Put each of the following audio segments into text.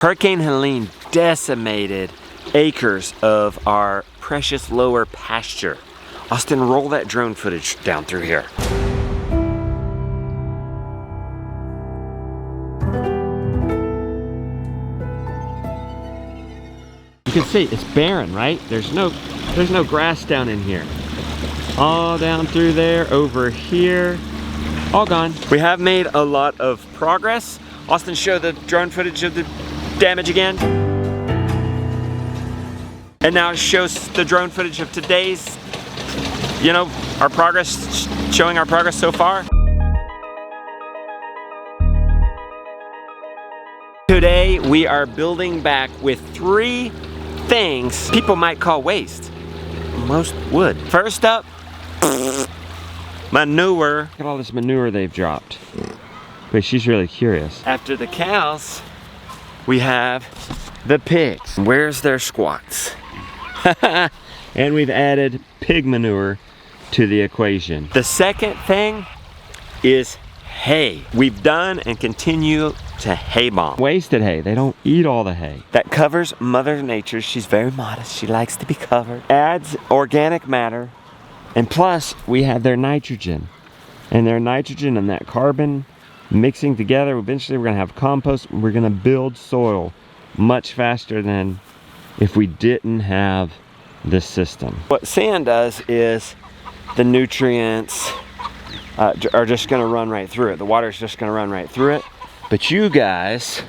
Hurricane Helene decimated acres of our precious lower pasture. Austin, roll that drone footage down through here. You can see it's barren, right? There's no grass down in here. All down through there, over here, all gone. We have made a lot of progress. Austin, show the drone footage of the damage again. And now it shows the drone footage of today's, our progress, showing our progress so far. Today we are building back with 3 things people might call waste. Most would. First up, manure. Look at all this manure they've dropped. Wait, she's really curious. After the cows, we have the pigs. Where's their squats? And we've added pig manure to the equation. The second thing is hay. We've done and continue to hay bomb. Wasted hay. They don't eat all the hay. That covers Mother Nature. She's very modest. She likes to be covered. Adds organic matter. And plus, we have their nitrogen. And their nitrogen and that carbon mixing together, eventually we're gonna have compost. We're gonna build soil much faster than if we didn't have this system. What sand does is the nutrients are just gonna run right through it. The water's just gonna run right through it. But you guys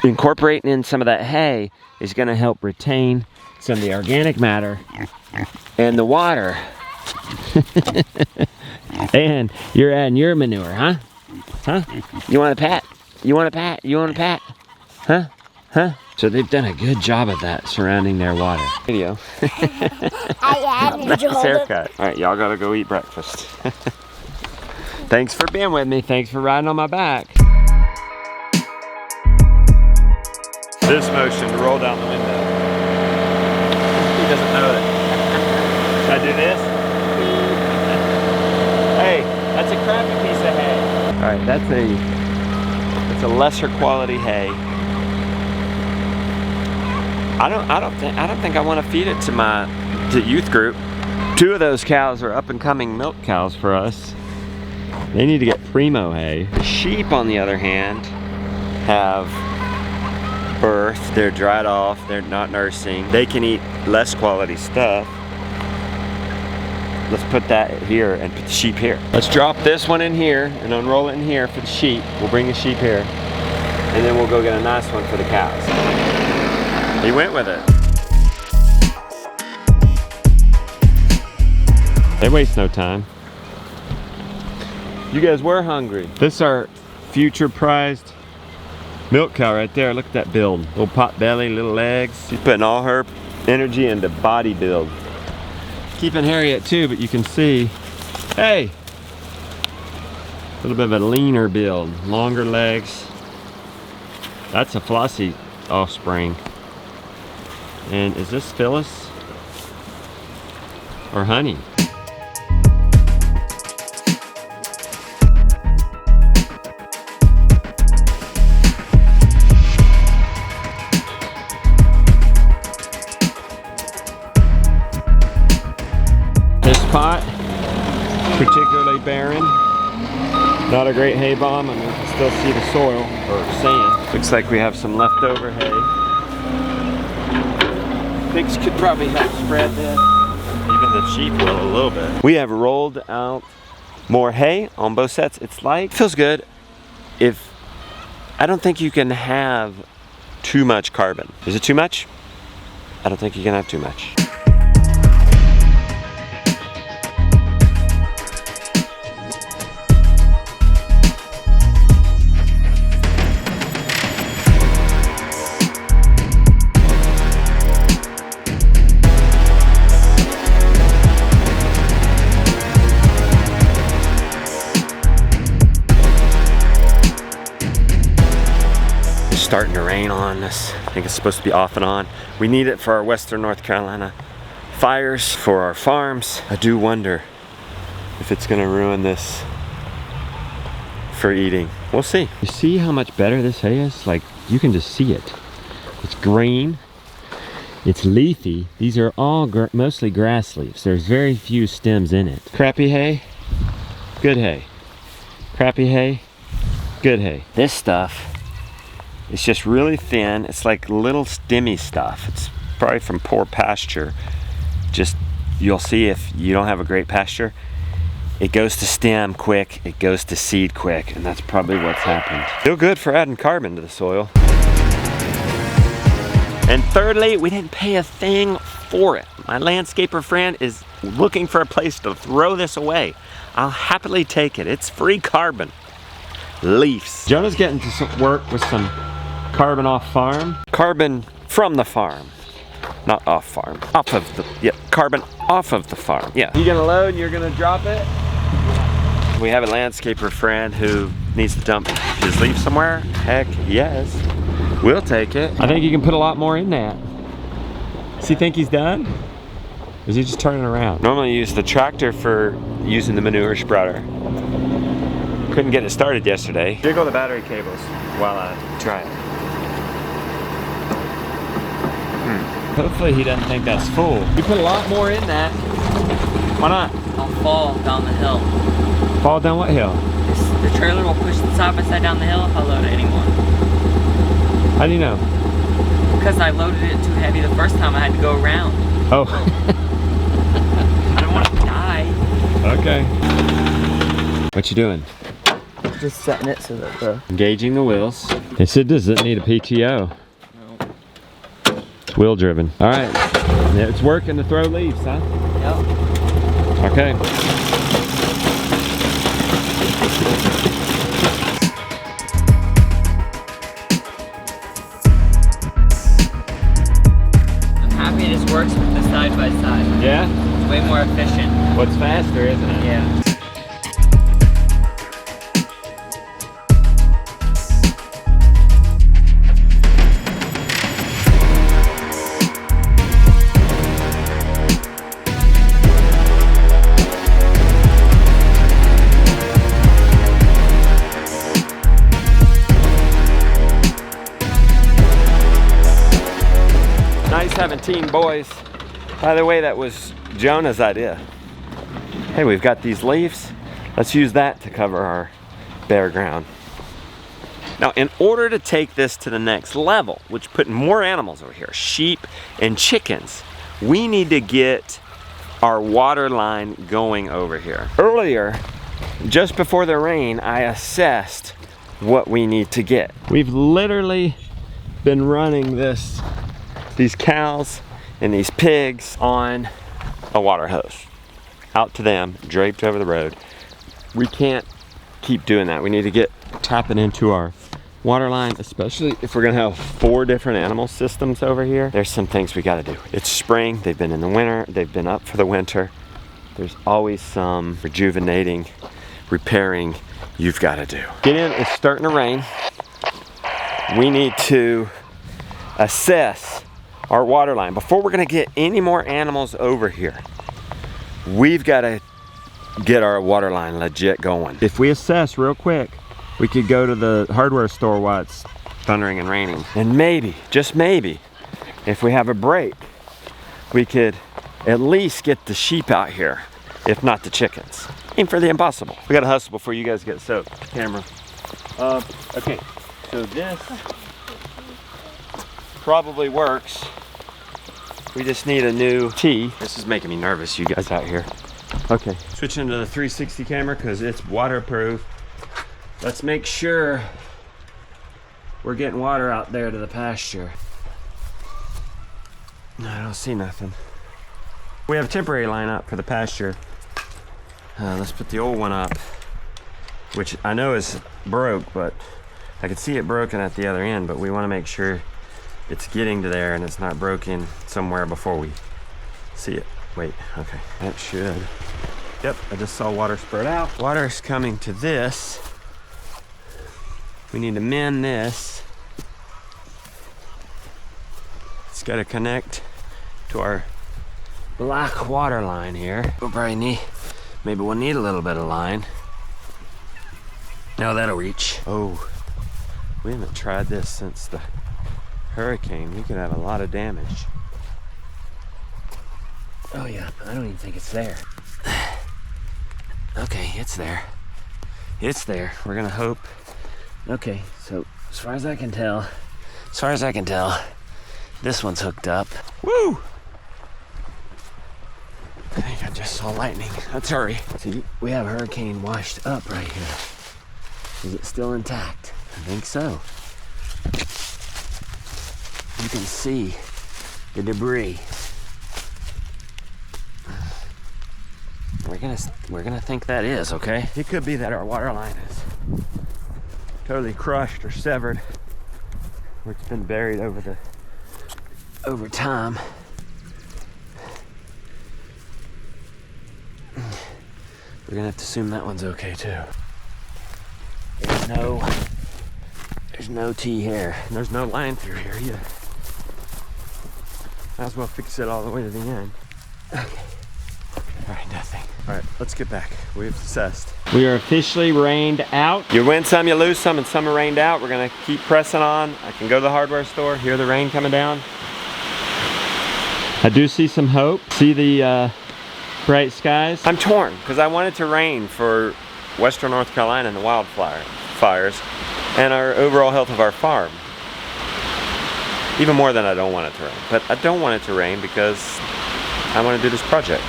incorporating in some of that hay is gonna help retain some of the organic matter and the water. And you're adding your manure, huh? Huh? You want a pat? You want a pat? You want a pat? Huh? Huh? So they've done a good job of that surrounding their water. Video. Nice haircut. All right, y'all gotta go eat breakfast. Thanks for being with me. Thanks for riding on my back. This motion to roll down the window. He doesn't know it. Should I do this? Hey, that's a crappy piece of hay. All right, that's a lesser quality hay. I don't think I want to feed it to youth group. 2 of those cows are up and coming milk cows for us. They need to get primo hay. Sheep, on the other hand, have birth. They're dried off. They're not nursing. They can eat less quality stuff. Let's put that here and put the sheep here. Let's drop this one in here and unroll it in here for the sheep. We'll bring the sheep here. And then we'll go get a nice one for the cows. He went with it. They waste no time. You guys were hungry. This is our future prized milk cow right there. Look at that build. Little pot belly, little legs. She's putting all her energy into body build. Keeping Harriet too, but you can see, hey, a little bit of a leaner build, longer legs. That's a Flossie offspring. And is this Phyllis or Honey? This spot, particularly barren. Not a great hay bomb, and we can still see the soil, or sand. Looks like we have some leftover hay. Pigs could probably help spread this. Even the sheep will a little bit. We have rolled out more hay on both sets. It's like, feels good. I don't think you can have too much carbon. Is it too much? I don't think you can have too much. Starting to rain on us. I think it's supposed to be off and on. We need it for our Western North Carolina fires, for our farms. I do wonder if it's gonna ruin this for eating. We'll see. You see how much better this hay is? Like, you can just see it. It's green. It's leafy. These are all mostly grass leaves. There's very few stems in it. Crappy hay, good hay. Crappy hay, good hay. This stuff is just really thin. It's like little stemmy stuff. It's probably from poor pasture. Just, you'll see if you don't have a great pasture, it goes to stem quick, it goes to seed quick, and that's probably what's happened. Still good for adding carbon to the soil. And thirdly, we didn't pay a thing for it. My landscaper friend is looking for a place to throw this away. I'll happily take it. It's free carbon. Leaves. Jonah's getting to some work with some carbon off farm. Carbon from the farm. Not off farm. Off of the, yeah, carbon off of the farm. Yeah. You gonna load and you're gonna drop it? We have a landscaper friend who needs to dump his leaves somewhere. Heck yes. We'll take it. I think you can put a lot more in that. Does he think he's done? Or is he just turning around? Normally you use the tractor for using the manure spreader. Couldn't get it started yesterday. Jiggle the battery cables while I try it. Hopefully he doesn't think that's full. You put a lot more in that. Why not? I'll fall down the hill. Fall down what hill? The trailer will push the side by side down the hill if I load it anymore. How do you know? Because I loaded it too heavy the first time. I had to go around. Oh. I don't want to die. Okay. What you doing? Just setting it so that the... Engaging the wheels. They said does it need a PTO? No. It's wheel driven. All right. Yeah, it's working to throw leaves, huh? Yep. Okay. Works with the side by side. Yeah? It's way more efficient. What's faster, isn't it? Yeah. Nice having teen boys. By the way, that was Jonah's idea. Hey, we've got these leaves. Let's use that to cover our bare ground. Now, in order to take this to the next level, which put more animals over here, sheep and chickens, we need to get our water line going over here. Earlier, just before the rain, I assessed what we need to get. We've literally been running these cows and these pigs on a water hose out to them, draped over the road. We can't keep doing that. We need to get tapping into our water line, especially if we're gonna have 4 different animal systems over here. There's some things we gotta do. It's spring, they've been in the winter, they've been up for the winter. There's always some rejuvenating, repairing you've gotta do. Get in, it's starting to rain. We need to assess our water line. Before we're gonna get any more animals over here, we've gotta get our water line legit going. If we assess real quick, we could go to the hardware store while it's thundering and raining. And maybe, just maybe, if we have a break, we could at least get the sheep out here, if not the chickens. Aim for the impossible. We gotta hustle before you guys get soaked. Camera. Okay, so this probably works. We just need a new tee. This is making me nervous, you guys out here. Okay, switching to the 360 camera because it's waterproof. Let's make sure we're getting water out there to the pasture. I don't see nothing. We have a temporary line up for the pasture. Let's put the old one up, which I know is broke, but I can see it broken at the other end, but we want to make sure it's getting to there and it's not broken somewhere before we see it. Wait, okay, that should. Yep, I just saw water spurt out. Water's coming to this. We need to mend this. It's got to connect to our black water line here. We'll probably need, maybe we'll need a little bit of line. No, that'll reach. Oh, we haven't tried this since the hurricane. We could have a lot of damage. Oh yeah, I don't even think it's there. Okay, it's there. It's there. We're gonna hope. Okay, so as far as I can tell, this one's hooked up. Woo! I think I just saw lightning. Let's hurry. See, we have hurricane washed up right here. Is it still intact? I think so. You can see the debris. We're gonna think that is, okay? It could be that our water line is totally crushed or severed, or it's been buried over time. We're gonna have to assume that one's okay too. There's no T here. There's no line through here either. Might as well fix it all the way to the end. Okay. All right, nothing. All right, let's get back. We've assessed. We are officially rained out. You win some, you lose some, and some are rained out. We're gonna keep pressing on. I can go to the hardware store, hear the rain coming down. I do see some hope. See the bright skies. I'm torn, because I want it to rain for Western North Carolina and the wildfires, and our overall health of our farm. Even more than I don't want it to rain. But I don't want it to rain because I want to do this project.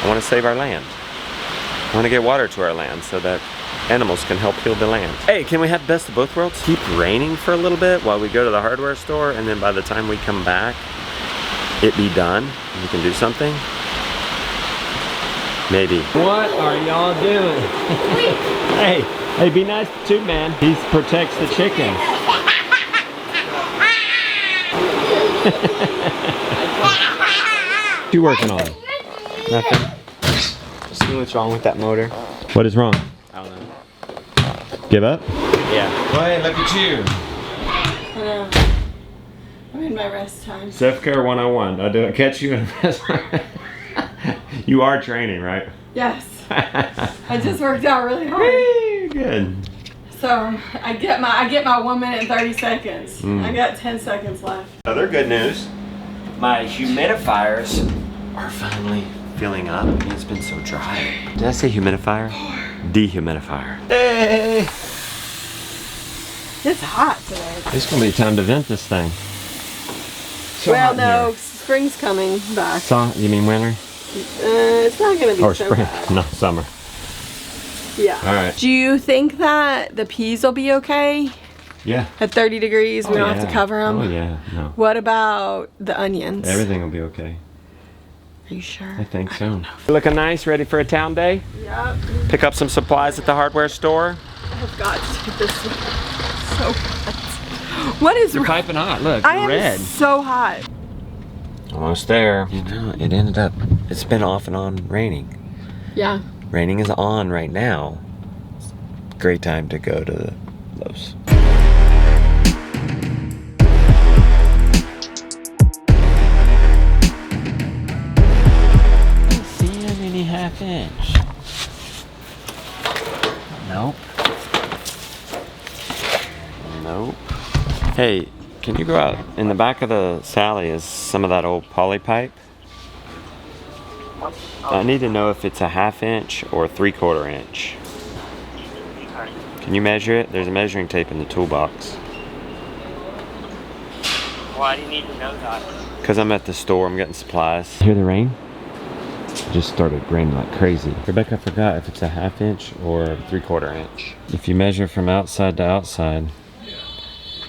I want to save our land. I want to get water to our land so that animals can help heal the land. Hey, can we have best of both worlds? Keep raining for a little bit while we go to the hardware store, and then by the time we come back, it be done, and we can do something? Maybe. What are y'all doing? Hey, be nice to Tube Man. He protects the chickens. What you working on? Nothing. See what's wrong with that motor. What is wrong? I don't know. Give up? Yeah. Well, hey, look at you. I know. I'm in my rest time. Self-care 101. I catch you in rest. You are training, right? Yes. I just worked out really hard. Hey, good. So I get my 1 minute and 30 seconds. I got 10 seconds left. Other good news. My humidifiers are finally filling up. It's been so dry. Did I say humidifier? Dehumidifier. Hey! It's hot today. It's gonna be time to vent this thing. So Well, hot in no, here. spring's coming back. You mean winter? It's not gonna be Or so spring? bad. No, summer. Yeah. All right. Do you think that the peas will be okay Yeah. at 30 degrees? We Oh, don't have to cover them. Oh yeah. No. What about the onions? Everything will be okay. Are you sure? I think so. Looking nice, ready for a town day? Yep. Pick up some supplies at the hardware store. I've got to get this so hot. What is You're piping hot. Look, I you're am red. so hot. Almost there. You know, it ended up. It's been off and on raining. Yeah. Raining is on right now. Great time to go to the Lowe's. Seeing any half inch? Nope. Nope. Hey, can you go out in the back of the Sally? Is some of that old poly pipe? I need to know if it's a 1/2 inch or 3/4 inch. Can you measure it? There's a measuring tape in the toolbox. Why do you need to know that? Because I'm at the store, I'm getting supplies. Hear the rain? It just started raining like crazy. Rebecca forgot if it's a 1/2 inch or 3/4 inch. If you measure from outside to outside,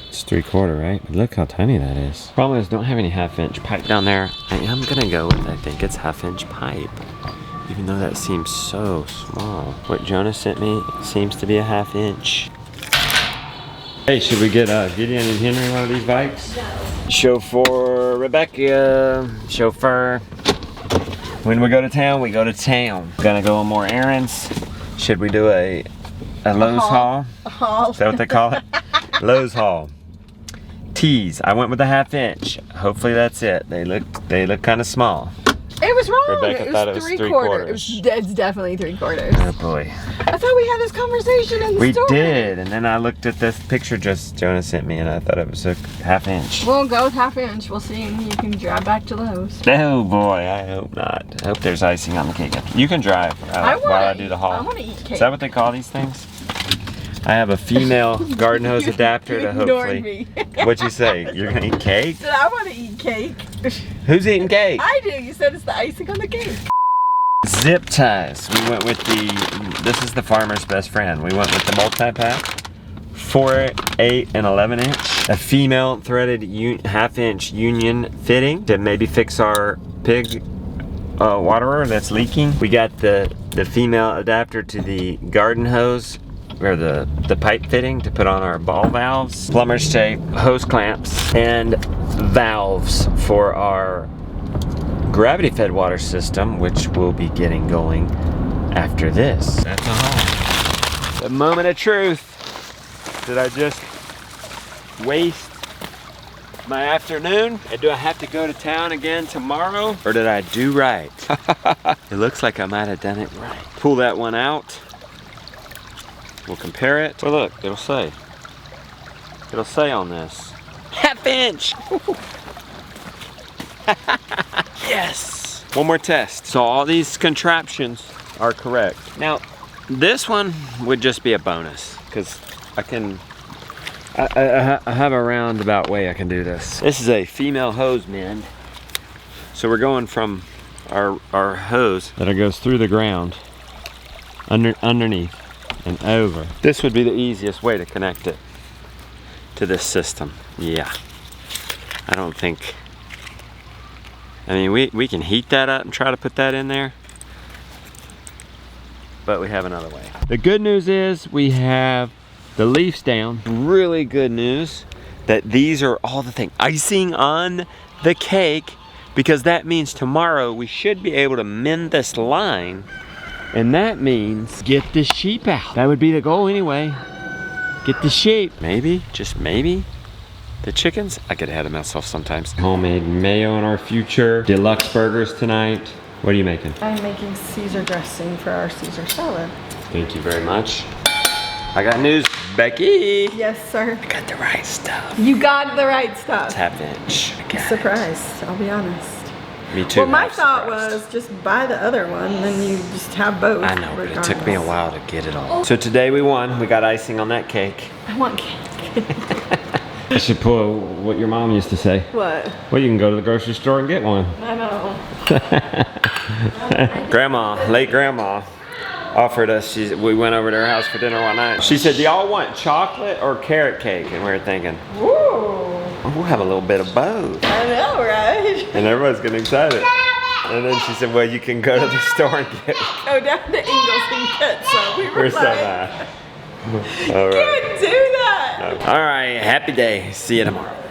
it's 3/4, right? But look how tiny that is. Problem is, don't have any 1/2 inch pipe down there. I am gonna go with, I think it's 1/2 inch pipe. Even though that seems so small. What Jonah sent me seems to be a 1/2 inch. Hey, should we get Gideon and Henry one of these bikes? No. Chauffeur Rebecca, chauffeur. When we go to town, we go to town. Gonna go on more errands. Should we do a Lowe's haul? Haul. Is that what they call it? Lowe's haul. Tees. I went with a 1/2 inch. Hopefully that's it. They look kind of small. It It was wrong. Rebecca thought it was 3/4. It's definitely 3/4. Oh boy. I thought we had this conversation in the We store. did, and then I looked at this picture Jonah sent me, and I thought it was a 1/2 inch. We'll go with 1/2 inch. We'll see. You can drive back to Lowe's. Oh boy, I hope not. I hope there's icing on the cake. You can drive while I do the haul. I want to eat cake. Is that what they call these things? I have a female garden hose adapter to hopefully. Me. What'd you say? You're gonna eat cake? I said I want to eat cake. Who's eating cake? I do. You said it's the icing on the cake. Zip ties. We went with this is the farmer's best friend. We went with the multi-pack. 4, 8, and 11 inch. A female threaded 1/2 inch union fitting to maybe fix our pig waterer that's leaking. We got the female adapter to the garden hose, or the pipe fitting to put on our ball valves, plumber's tape, hose clamps, and valves for our gravity fed water system, which we'll be getting going after this. That's a haul. The moment of truth. Did I just waste my afternoon? And do I have to go to town again tomorrow? Or did I do right? It looks like I might have done it right. Pull that one out. We'll compare it. Well, look, it'll say. It'll say on this. 1/2 inch! Yes! One more test. So all these contraptions are correct. Now, this one would just be a bonus, because I have a roundabout way I can do this. This is a female hose mend. So we're going from our hose that goes through the ground, underneath, and over. This would be the easiest way to connect it to this system. Yeah. I don't think, I mean, we can heat that up and try to put that in there, but we have another way. The good news is we have the leaves down. Really good news that these are all the things. Icing on the cake, because that means tomorrow we should be able to mend this line, and that means get the sheep out. That would be the goal anyway. Get the sheep. Maybe, just maybe, the chickens. I get ahead of myself sometimes. Homemade mayo in our future. Deluxe burgers tonight. What are you making? I'm making Caesar dressing for our Caesar salad. Thank you very much. I got news, Becky. Yes, sir. I got the right stuff. You got the right stuff. It's 1/2 inch. I got it. Surprised, I'll be honest. Me too. Well, my I'm thought surprised. was just buy the other one, and then you just have both. I know, but it took me a while to get it all. So today we won. We got icing on that cake. I want cake. I should pull what your mom used to say. What? Well, you can go to the grocery store and get one. I know. Grandma, late grandma, offered us, we went over to her house for dinner one night. She said, do y'all want chocolate or carrot cake? And we were thinking, Woo! we'll have a little bit of both. I know, right? And everybody's getting excited. And then she said, well, you can go to the store and get it. Go down to Ingles and get some. We were We're so like, mad. All right. can't do that. All right, happy day. See you tomorrow.